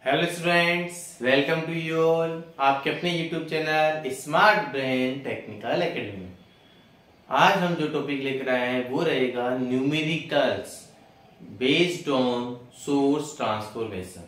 Hello students, welcome to you all आपके अपने YouTube channel Smart Brain Technical Academy. आज हम जो टॉपिक लेकर आए हैं वो रहेगा numericals based on source transformation.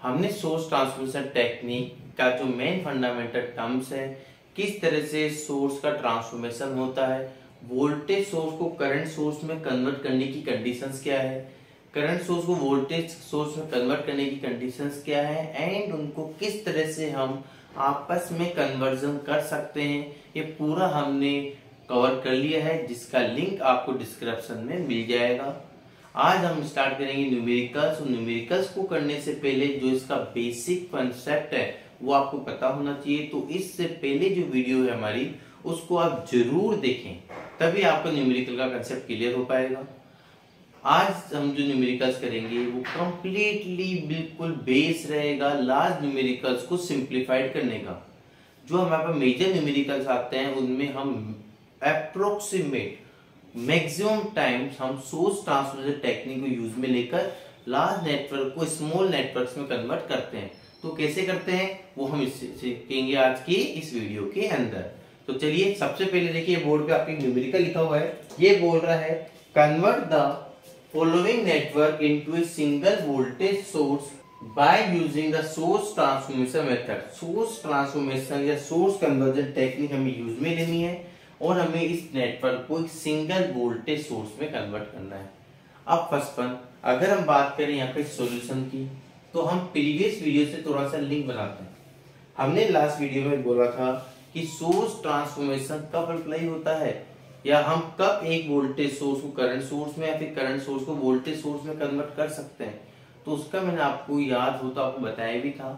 हमने सोर्स ट्रांसफॉर्मेशन टेक्निक का जो मेन फंडामेंटल टर्म्स है, किस तरह से सोर्स का ट्रांसफॉर्मेशन होता है, वोल्टेज सोर्स को करंट सोर्स में कन्वर्ट करने की कंडीशंस क्या है, करंट सोर्स को वोल्टेज सोर्स में कन्वर्ट करने की कंडीशंस क्या है, एंड उनको किस तरह से हम आपस में कन्वर्जन कर सकते हैं, ये पूरा हमने कवर कर लिया है, जिसका लिंक आपको डिस्क्रिप्शन में मिल जाएगा। आज हम स्टार्ट करेंगे न्यूमेरिकल्स। और न्यूमेरिकल्स को करने से पहले जो इसका बेसिक कंसेप्ट है वो आपको पता होना चाहिए। तो इससे पहले जो वीडियो है हमारी उसको आप जरूर देखें, तभी आपको न्यूमेरिकल का कंसेप्ट क्लियर हो पाएगा। आज हम जो न्यूमेरिकल्स करेंगे वो कंप्लीटली बिल्कुल बेस रहेगा लार्ज न्यूमेरिकल्स को सिंप्लीफाइड करने का। जो हमारे पास मेजर न्यूमेरिकल्स आते हैं उनमें हम अप्रोक्सीमेट मैक्सिमम टाइम्स हम सोर्स ट्रांसफॉर्मेशन टेक्निक को यूज में लेकर लार्ज नेटवर्क को स्मॉल नेटवर्क्स में कन्वर्ट करते हैं। तो कैसे करते हैं वो हम सीखेंगे आज की इस वीडियो के अंदर। तो चलिए सबसे पहले देखिए, बोर्ड पे आपके न्यूमेरिकल लिखा हुआ है। ये बोल रहा है convert the following network into a single voltage source by using the source transformation method। source transformation या source conversion technique हमें यूज में लेनी है और हमें इस नेटवर्क को एक सिंगल वोल्टेज सोर्स में कन्वर्ट करना है। अब फर्स्ट वन, अगर हम बात करें यहाँ पे सॉल्यूशन की, तो हम प्रीवियस वीडियो से थोड़ा सा लिंक बनाते हैं। हमने लास्ट वीडियो में बोला था कि सोर्स ट्रांसफॉर्मेशन कब अप्लाई होता है, या हम कब एक वोल्टेज सोर्स को करंट सोर्स में या फिर करंट सोर्स को वोल्टेज सोर्स में कन्वर्ट कर सकते हैं। तो उसका मैंने आपको याद हो तो आपको बताया भी था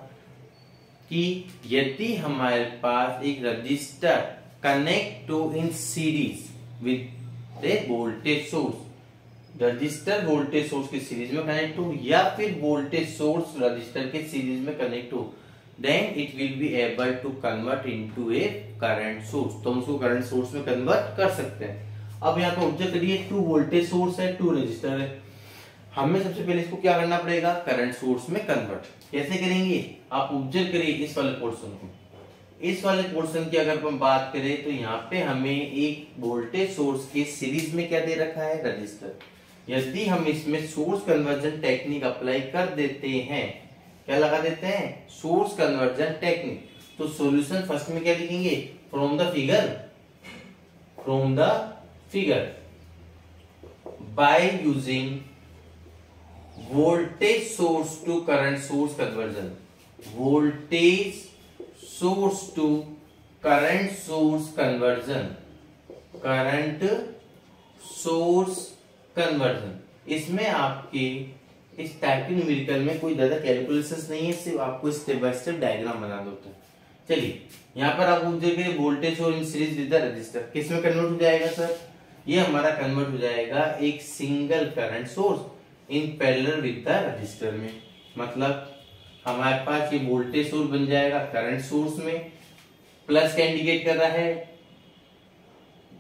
कि यदि हमारे पास एक resistor connect to in series with a voltage source, resistor voltage source के सीरीज में कनेक्ट हो या फिर वोल्टेज सोर्स रजिस्टर के सीरीज में कनेक्ट हो, then it will be able to convert into a current source। तो हम उसको करंट सोर्स में कन्वर्ट कर सकते हैं। अब यहाँ पे ऑब्जर्व करिए, 2 वोल्टेज सोर्स है, 2 रजिस्टर है। हमें सबसे पहले इसको क्या करना पड़ेगा, करंट सोर्स में कन्वर्ट। कैसे करेंगे, आप ऑब्जर्व करिए इस वाले पोर्शन को। इस वाले पोर्शन की अगर हम बात करें तो यहाँ पे हमें एक वोल्टेज सोर्स के सीरीज में क्या दे रखा है, रजिस्टर। यदि हम इसमें सोर्स कन्वर्जन टेक्निक अप्लाई कर देते हैं, क्या लगा देते हैं, सोर्स कन्वर्जन टेक्निक, तो सॉल्यूशन फर्स्ट में क्या लिखेंगे, from the figure by using voltage source to current source conversion, voltage source to current source conversion, current source conversion. इसमें आपके इस टाइप के न्यूमेरिकल में कोई ज्यादा कैलकुलेशंस नहीं है, सिर्फ आपको स्टेप बाय स्टेप डायग्राम बना दो। चलिए यहाँ पर आप देखिए वोल्टेज और इन सीरीज विद द रजिस्टर किस में कन्वर्ट हो जाएगा सर, ये हमारा कन्वर्ट हो जाएगा एक single current source in parallel with the register में। मतलब हमारे पास ये वोल्टेज सोर्स बन जाएगा करंट सोर्स में, प्लस का इंडिकेट कर रहा है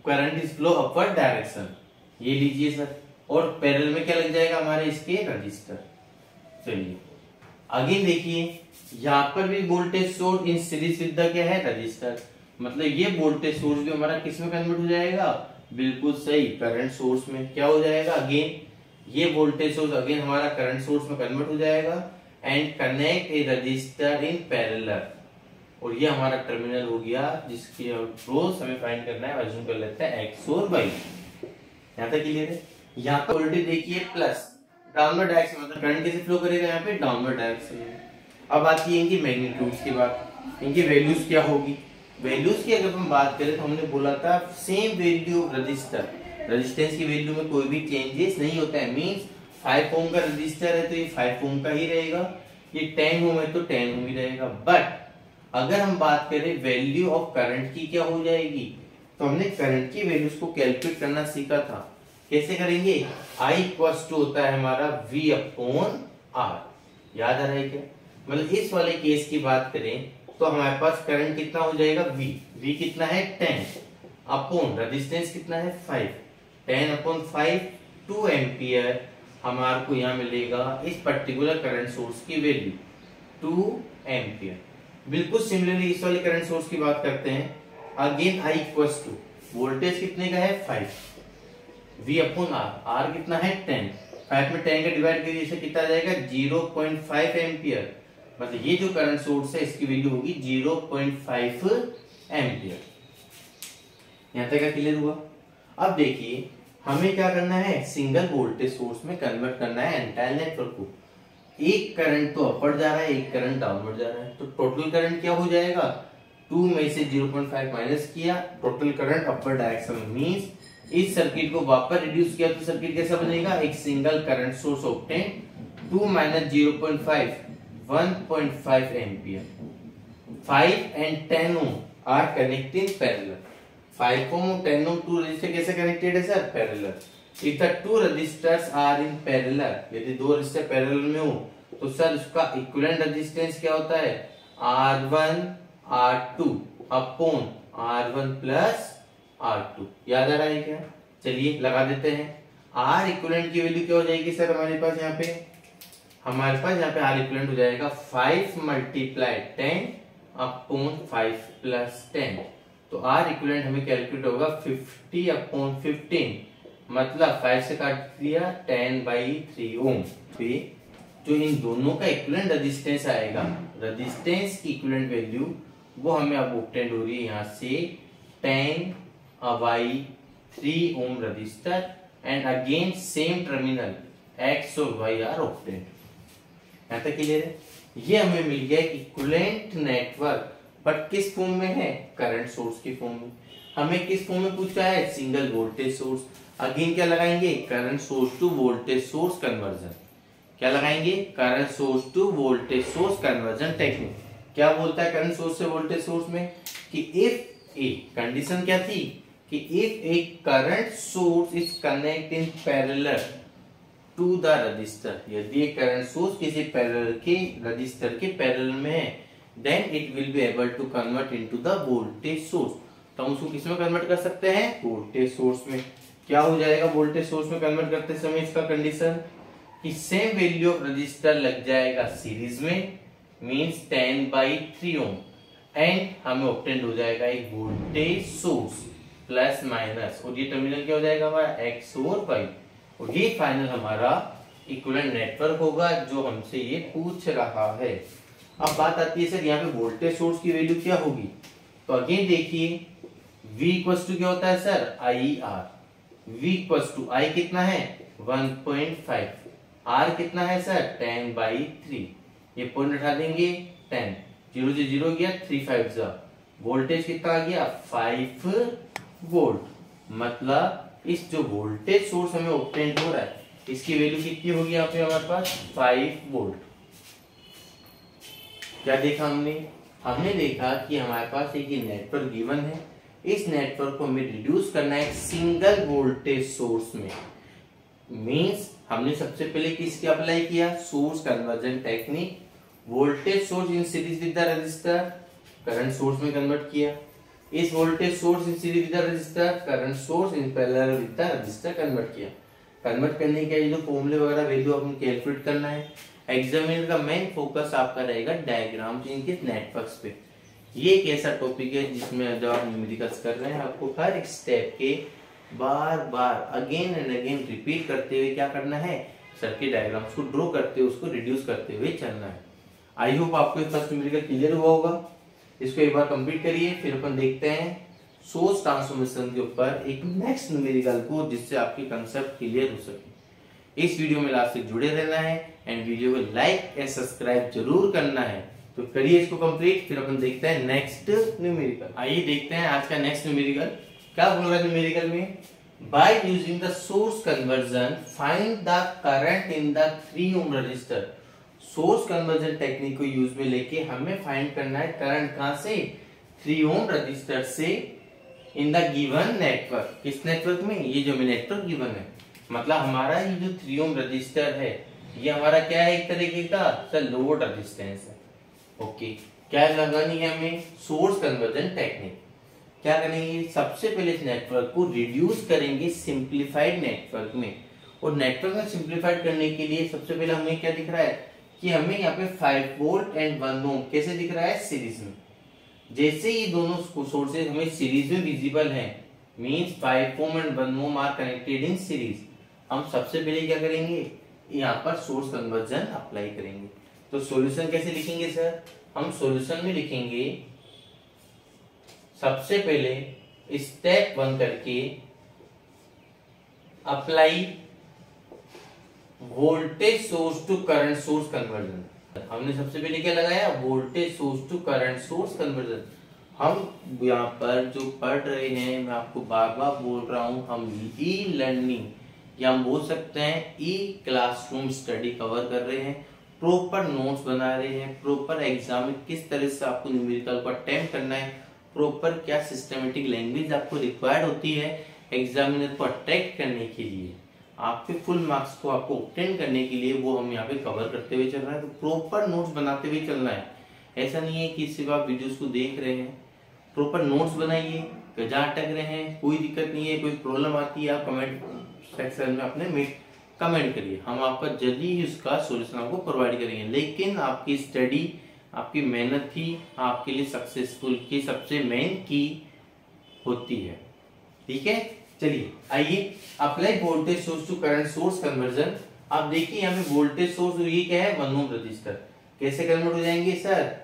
current is flow upward direction, ये लीजिए सर, और पैरेलल में क्या लग जाएगा हमारे इसके रजिस्टर। चलिए अगेन देखिए, यहाँ पर भी voltage source in series with the क्या है, रजिस्टर। मतलब ये वोल्टेज सोर्स भी हमारा किस में कन्वर्ट हो जाएगा, बिल्कुल सही, करंट सोर्स में। क्या हो जाएगा, अगेन ये वोल्टेज सोर्स अगेन हमारा करंट सोर्स में कन्वर्ट हो जाएगा and connect A register in parallel, और ये हमारा टर्मिनल हो गया जिसकी रोज हमें फाइंड करना है, अज्यूम कर लेते हैं एक्स और वाई। यहाँ तक क्लियर है। यहाँ पर वोल्टेज देखिए प्लस, डाउनवर्ड डायरेक्शन, मतलब करंट कैसे फ्लो करेगा, यहाँ पे डाउनवर्ड डायरेक्शन में। अब आती है इनकी मैग्नीट्यूड्स की बात, इनकी वैल्यूज क्या होगी। वैल्यूज की अगर हम बात करें तो हमने बोला था same value of register, resistance की वैल्यू में कोई भी चेंजेस नहीं होता है। मींस 5 ओम का रजिस्टर है तो ये 5 ओम का ही रहेगा, ये 10 ओम है तो 10 ओम ही रहेगा। बट अगर हम बात करें वैल्यू ऑफ करंट की क्या हो जाएगी, तो हमने करंट की वैल्यूज को कैलकुलेट करना सीखा था। कैसे करेंगे, I इक्वल्स टू होता है हमारा V अपॉन R, याद आ रहा है क्या। मतलब इस वाले केस की बात करें तो हमारे पास करंट कितना हो जाएगा, V कितना है 10 अपॉन रेजिस्टेंस कितना है 5, 10 अपॉन 5 2 एम्पियर हमारे को यहाँ मिलेगा इस पर्टिकुलर करंट सोर्स की वैल्यू। 2 एम्पियर। बिल्कुल सिमिलरली इस वाले करंट सोर्स की बात करते हैं। Again I equals to voltage कितने का है 5 V अपॉन R, R कितना है 10, 5 में 10 का डिवाइड करिए इसे कितना आ जाएगा 0.5 एम्पियर। मतलब ये जो करंट सोर्स है इसकी वैल्यू होगी 0.5 एम्पियर। यहां तक का क्लियर हुआ। अब देखिए हमें क्या करना है, सिंगल वोल्टेज सोर्स में कन्वर्ट करना है एंटायर नेटवर्क को। एक करंट तो अपवर्ड जा रहा है, एक करंट डाउनवर्ड जा रहा है, तो टोटल करंट क्या हो जाएगा, 2 में से 0.5 माइनस किया, टोटल करंट अपवर्ड डायरेक्शन में। मींस इस सर्किट को वापस रिड्यूस किया तो सर्किट कैसा बनेगा, एक single current source obtain 2 minus 0.5 1.5 ampere. 5 and 10 ohm are connected in parallel. 5 ohm और 10 ohm two resistor कैसे connected है sir, parallel. If the two resistors are in parallel, यदि दो रेजिस्टर पैरेलल में हो तो सर उसका इक्विवेलेंट रेजिस्टेंस क्या होता है, R1 R2 upon R1 plus R2। याद आ रहा है क्या, चलिए लगा देते हैं। R इक्विवेलेंट की वैल्यू क्या हो जाएगी सर, हमारे पास यहाँ पे R इक्विवेलेंट हो जाएगा 5 मल्टीप्लाई 10 अपॉन 5 प्लस 10। तो R इक्विवेलेंट हमें कैलकुलेट होगा 50 अपॉन 15, मतलब 5 से काट दिया 10/3 ओम। जो इन दोनों का इक्विवेलेंट रेजिस्टेंस आएगा, रेजिस्टेंस की इक्विवेलेंट वैल्यू वो हमें अब ऑब्टेन हो रही है यहाँ से 10/3 ohm resistor and again same terminal X और Y आर ऑब्टेन। यहाँ तक क्लियर है। ये हमें मिल गया इक्विवेलेंट नेटवर्क, बट किस फॉर्म में है, करंट सोर्स की फॉर्म में। हमें किस फॉर्म में पूछा है, सिंगल वोल्टेज सोर्स। अगेन क्या लगाएंगे, current source to voltage source conversion. क्या लगाएंगे, current source to voltage source conversion technique. क्या बोलता है करंट सोर्स से वोल्टेज सोर्स में कि इफ ए, कंडीशन क्या थी कि if a current source is connect in parallel to the resistor, यदि करंट सोर्स किसी पैरेलल के रजिस्टर के पैरेलल में है, then it will be able to convert into the voltage source. तो हम उसको किसमें कन्वर्ट कर सकते हैं, वोल्टेज सोर्स में। क्या हो जाएगा वोल्टेज सोर्स में कन्वर्ट करते समय इसका कंडीशन कि सेम वैल्यू ऑफ रजिस्टर लग जाएगा सीरीज में, मींस 10/3 ओम, एंड हमें ऑब्टेन हो जाएगा एक वोल्टेज सोर्स प्लस माइनस, और ये टर्मिनल क्या हो जाएगा हमारा X और Y, और ये फाइनल हमारा इक्विवेलेंट नेटवर्क होगा जो हमसे ये पूछ रहा है। अब बात आती है सर यहाँ पे वोल्टेज सोर्स की वैल्यू क्या होगी। तो अगेन देखिए V इक्वल्स टू क्या होता है sir, IR। V equals to I कितना है 1.5, R कितना है सर 10/3। ये पॉइंट उठा देंगे 10, 0 से 0 गया 3 5 जा, वोल्टेज कितना आ गया 5 वोल्ट। मतलब इस जो वोल्टेज सोर्स हमें ऑब्टेन हो रहा है इसकी वैल्यू कितनी होगी यहाँ पे हमारे पास 5 वोल्ट। क्या देखा हमने देखा कि हमारे पास एक नेटवर्क गिवन है, इस नेटवर्क को हमें रिड्यूस करना है सिंगल वोल्टेज सोर्स में। मींस हमने सबसे पहले किसके अप्लाई किया, source conversion technique. Voltage source in series with the register current source में कन्वर्ट किया, इस voltage source in series with the register current source in parallel with the register convert किया। कन्वर्ट करने के लिए जो फॉर्मूले वगैरह वैल्यू अपन कैलकुलेट करना है। एग्जामिनर का मेन फोकस आपका रहेगा डायग्राम इनके नेटवर्क्स पे। ये एक ऐसा टॉपिक है जिसमें जब आप न्यूमेरिकल्स कर रहे हैं आपको हर एक स्टेप के बार बार अगेन एंड अगेन रिपीट करते हुए क्या करना है, सर्किट डायग्राम्स को ड्रॉ करते हुए उसको रिड्यूस करते हुए चलना है। आई होप आपको फर्स्ट न्यूमेरिकल क्लियर हुआ होगा। इसको एक बार कंप्लीट करिए, फिर अपन देखते हैं सोर्स ट्रांसफॉर्मेशन के ऊपर एक नेक्स्ट न्यूमेरिकल को, जिससे आपकी कंसेप्ट क्लियर हो सके। इस वीडियो में लास्ट तक जुड़े रहना है एंड वीडियो को लाइक एंड सब्सक्राइब जरूर करना है। तो करिए इसको कंप्लीट, फिर अपन देखते हैं नेक्स्ट न्यूमेरिकल। आइए देखते हैं आज का नेक्स्ट न्यूमेरिकल। क्या बोल रहा है न्यूमेरिकल में, by using the source conversion find the current in the 3 ohm resistor. Source conversion technique को यूज में लेके हमें फाइंड करना है करंट कहां से, 3 ओम रजिस्टर से इन द गिवन नेटवर्क। किस नेटवर्क में, ये जो नेटवर्क गिवन है, मतलब हमारा ये जो 3 ओम रजिस्टर है ये हमारा क्या है, एक तरीके का सर लोड रेजिस्टेंस है। ओके, क्या लगानी है हमें, सोर्स कन्वर्जन टेक्निक। क्या करेंगे, सबसे पहले इस नेटवर्क को रिड्यूस करेंगे सिंप्लीफाइड नेटवर्क में, और नेटवर्क में सिंप्लीफाइड करने के लिए सबसे पहले हमें क्या दिख रहा है कि हमें यहाँ पे 5 वोल्ट एंड 1 ओम कैसे दिख रहा है, सीरीज में। जैसे ये दोनों सोर्सेज हमें सीरीज में विजिबल हैं, means 5 ohm and 1 ohm are connected in series, हम सबसे पहले क्या करेंगे, यहाँ पर सोर्स कन्वर्जन अप्लाई करेंगे। तो सॉल्यूशन कैसे लिखेंगे सर, हम सॉल्यूशन में लिखेंगे सबसे पहले स्टेप 1 करके apply voltage source to current source conversion. हमने सबसे पहले क्या लगाया, voltage source to current source conversion. हम यहाँ पर जो पढ़ रहे हैं, मैं आपको बार बार बोल रहा हूँ, हम ई लर्निंग या हम बोल सकते हैं ई क्लासरूम स्टडी कवर कर रहे हैं, प्रॉपर नोट्स बना रहे हैं, प्रॉपर एग्जाम में किस तरह से आपको न्यूमेरिकल को अटेम्प्ट करना है, प्रॉपर क्या सिस्टमेटिक लैंग्वेज आपको रिक्वायर्ड होती है एग्जामिनर को अट्रैक्ट करने के लिए, आपके फुल मार्क्स को आपको ऑब्टेन करने के लिए, वो हम यहाँ पे कवर करते हुए चल रहा है। तो प्रॉपर नोट्स बनाते हुए चलना है। ऐसा नहीं है कि सिर्फ आप वीडियोस को देख रहे हैं, प्रॉपर नोट्स बनाइए। जहाँ अटक रहे हैं कोई दिक्कत नहीं है, कोई प्रॉब्लम आती है आप कमेंट सेक्शन में अपने कमेंट करिए, हम आपका जल्दी ही उसका सॉल्यूशन आपको प्रोवाइड करेंगे। लेकिन आपकी स्टडी, आपकी मेहनत ही आपके लिए सक्सेसफुल की सबसे मेन की होती है। ठीक है, चलिए आइए apply voltage source to current source conversion. आप देखिए यहाँ पे वोल्टेज सोर्स, ये क्या है, 1 ओम रजिस्टर, कैसे कन्वर्ट हो जाएंगे सर,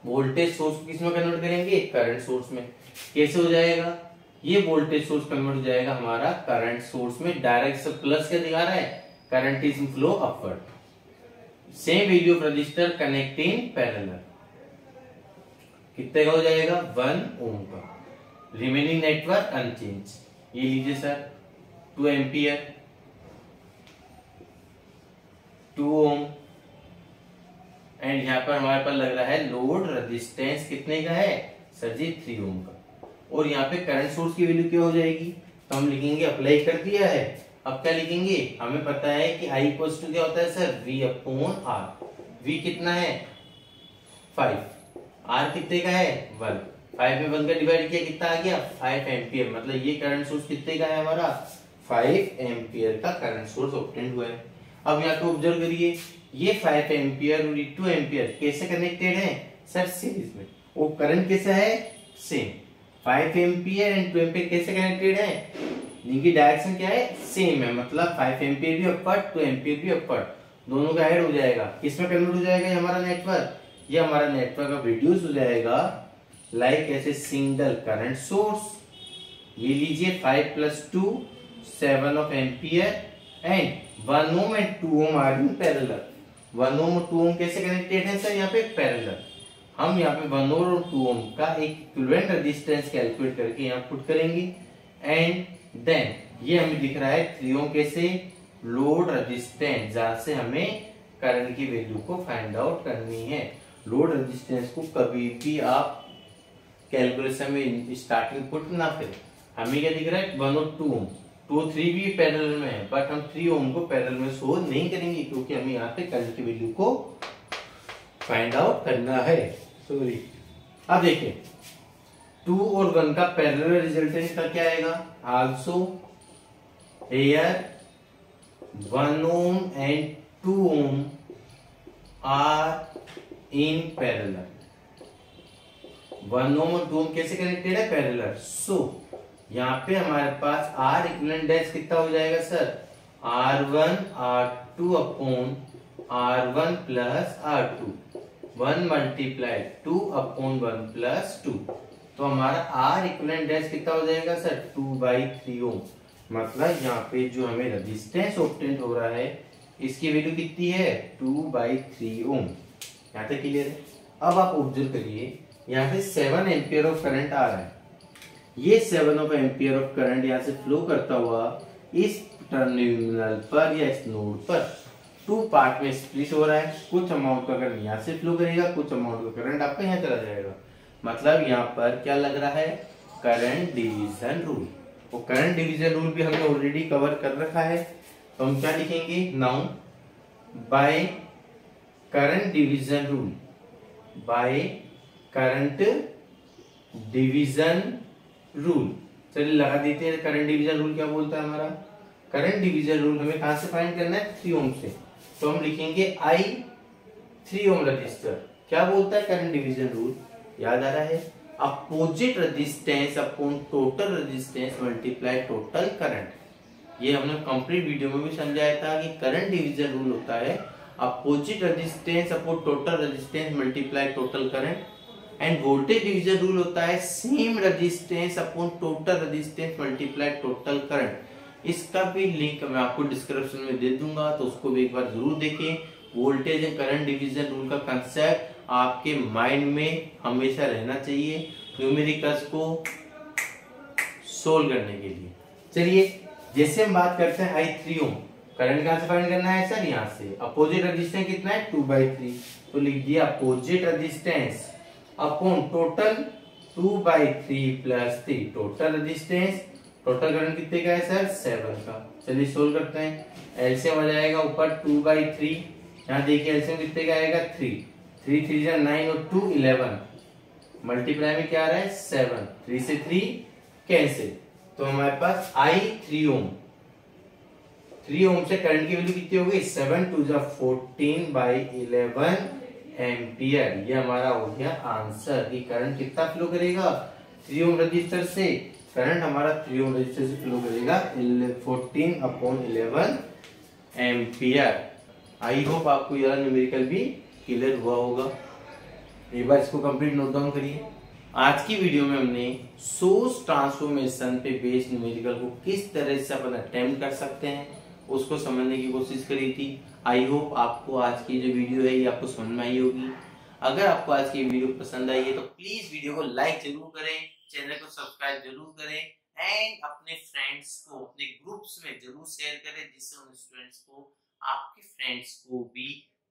वोल्टेज सोर्स को किस में कन्वर्ट करेंगे, करंट सोर्स में। कैसे हो जाएगा, ये वोल्टेज सोर्स कन्वर्ट हो जाएगा हमारा करंट सोर्स में। डायरेक्ट से प्लस क्या दिखा रहा है, current is in flow upward. Same value of resistor connect in parallel, कितने का हो जाएगा, 1 ओम का। Remaining network unchange. ये लीजिए सर 2 एम्पियर, 2 ओम, एंड यहाँ पर हमारे पास लग रहा है लोड रेजिस्टेंस कितने का है सर जी, 3 ओम का। और यहाँ पे करंट सोर्स की वैल्यू क्या हो जाएगी, तो हम लिखेंगे, अप्लाई कर दिया है, अब क्या लिखेंगे, हमें पता है कि I इक्वल्स टू क्या होता है sir, V upon R। V कितना है 5, R कितने का है 1, 5 में 1 का डिवाइड किया कितना आ गया 5 एम्पियर। मतलब ये करंट सोर्स कितने का है हमारा 5 एम्पियर का करंट सोर्स ऑब्टेन हुआ है। अब यहाँ पे ऑब्जर्व करिए, ये 5 एम्पियर और 2 एम्पियर कैसे कनेक्टेड है सर, सीरीज में। वो करंट कैसा है, सेम। 5 एम्पियर एंड 2 एम्पियर कैसे कनेक्टेड है, इनकी डायरेक्शन क्या है, सेम है। मतलब 5 एम्पियर भी अपवर्ड, 2 एम्पियर भी अपवर्ड, दोनों का ऐड हो जाएगा। किसमें कन्वर्ट हो जाएगा ये हमारा नेटवर्क, ये हमारा नेटवर्क अब रिड्यूस हो जाएगा लाइक ऐसे सिंगल करंट सोर्स। ये लीजिए 5 + 2 7 of ampere and 1 ohm and 2 ohm are in parallel. 1 ohm और 2 ओम कैसे कनेक्टेड है सर, यहाँ पे पैरेलल। हम यहाँ पे 1 ओम और 2 ओम का एक इक्विवेलेंट रेजिस्टेंस कैलकुलेट करके यहाँ पुट करेंगे, एंड देन ये हमें दिख रहा है 3 ओम कैसे, लोड रेजिस्टेंस, जहां से हमें करंट की वैल्यू को फाइंड आउट करनी है। लोड रेजिस्टेंस को कभी भी आप कैलकुलेशन में स्टार्टिंग पुट ना करें। हमें क्या दिख रहा है 1 और 2 ओम, 2 और 3 भी पैरेलल में है, बट हम 3 ओम को पैरेलल में शो नहीं करेंगे क्योंकि हमें यहाँ पे करंट की वैल्यू को फाइंड आउट करना है। सॉरी, अब देखिए 2 और 1 का पैरेलल रिजल्टेंट का क्या आएगा, also here 1 ohm and 2 ohm are in parallel. 1 ohm और 2 ओम कैसे कनेक्टेड है, पैरेलल। सो यहाँ पे हमारे पास आर इक्विवेलेंट डैश कितना हो जाएगा sir, R1 R2 upon R1 plus R2, 1 multiply 2 upon 1 plus 2। तो हमारा आर इक्विवेलेंट डैश कितना हो जाएगा सर, 2/3 ओम। मतलब यहाँ पे जो हमें रेजिस्टेंस ऑब्टेन हो रहा है इसकी वैल्यू कितनी है, 2/3 ओम। यहाँ तक क्लियर है। अब आप ऑब्जर्व करिए, यहाँ पे 7 एम्पियर ऑफ करंट आ रहा है। ये 7 एम्पियर ऑफ करंट यहाँ से फ्लो करता हुआ इस टर्मिनल पर या इस नोड पर 2 पार्ट में स्प्लिट हो रहा है। कुछ अमाउंट का करंट यहाँ से फ्लो करेगा, कुछ अमाउंट का करंट आपका यहाँ चला जाएगा। मतलब यहाँ पर क्या लग रहा है, करंट डिवीजन रूल। वो करंट डिवीजन रूल भी हमने ऑलरेडी कवर कर रखा है। तो हम क्या लिखेंगे, now by current division rule, by current division rule. चलिए लगा देते हैं करंट डिवीजन रूल क्या बोलता है हमारा। करंट डिवीजन रूल हमें कहां से फाइंड करना है, 3 ओम से। तो हम लिखेंगे I 3 ओम रजिस्टर। क्या बोलता है करंट डिवीजन रूल, याद आ रहा है, opposite resistance upon total resistance multiply total current. ये हमने कंप्लीट वीडियो में भी समझाया था कि करंट डिवीजन रूल होता है opposite resistance upon total resistance multiply total current, end voltage division rule होता है same resistance upon total resistance multiply total current. इसका भी लिंक मैं आपको डिस्क्रिप्शन में दे दूंगा, तो उसको भी एक बार जरूर देखें। Voltage and current division rule का कंसेप्ट आपके माइंड में हमेशा रहना चाहिए न्यूमेरिकल्स को सोल्व करने के लिए। चलिए जैसे हम बात करते हैं I 3 ओम, करंट कहां से फाइंड करना है सर, यहां से। अपोजिट रेजिस्टेंस कितना है 2/3, तो लिख दिया opposite resistance upon total 2/3 plus 3 total resistance. Total current कितने का है सर 7 का। चलिए सोल्व करते हैं। एलसीएम आ जाएगा ऊपर 2/3, यहाँ देखिए एलसीएम कितने का आएगा 3 3 जा 9 और 2 11, मल्टीप्लाई में क्या आ रहा है 7, 3 से 3 कैंसिल, तो हमारे पास I 3 ओम, 3 ओम से करंट की वैल्यू कितनी हो गई 7 2 जा 14/11 एम्पियर। ये हमारा हो गया आंसर कि करंट कितना फ्लो करेगा 3 ओम रजिस्टर से, करंट हमारा 3 ओम रजिस्टर से फ्लो करेगा 14/11 एम्पियर। आई होप आपको यह न्यूमेरिकल भी क्लियर हुआ होगा। एक बार इसको कंप्लीट नोट डाउन करिए। आज की वीडियो में हमने सोर्स ट्रांसफॉर्मेशन पे बेस्ड न्यूमेरिकल को किस तरह से अपन अटेम्प्ट कर सकते हैं उसको समझने की कोशिश करी थी। आई होप आपको आज की जो वीडियो है ये आपको समझ में आई होगी। अगर आपको आज की वीडियो पसंद आई है तो प्लीज वीडियो को लाइक जरूर करें, चैनल को सब्सक्राइब जरूर करें एंड अपने फ्रेंड्स को अपने ग्रुप्स में जरूर शेयर करें, जिससे उन स्टूडेंट्स को, आपके फ्रेंड्स को भी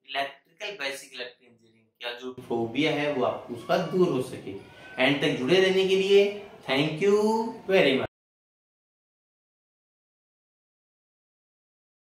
इलेक्ट्रिकल बेसिक इलेक्ट्रिकल इंजीनियरिंग का जो फोबिया है वो आपको उसका दूर हो सके। एंड तक जुड़े रहने के लिए थैंक यू वेरी मच।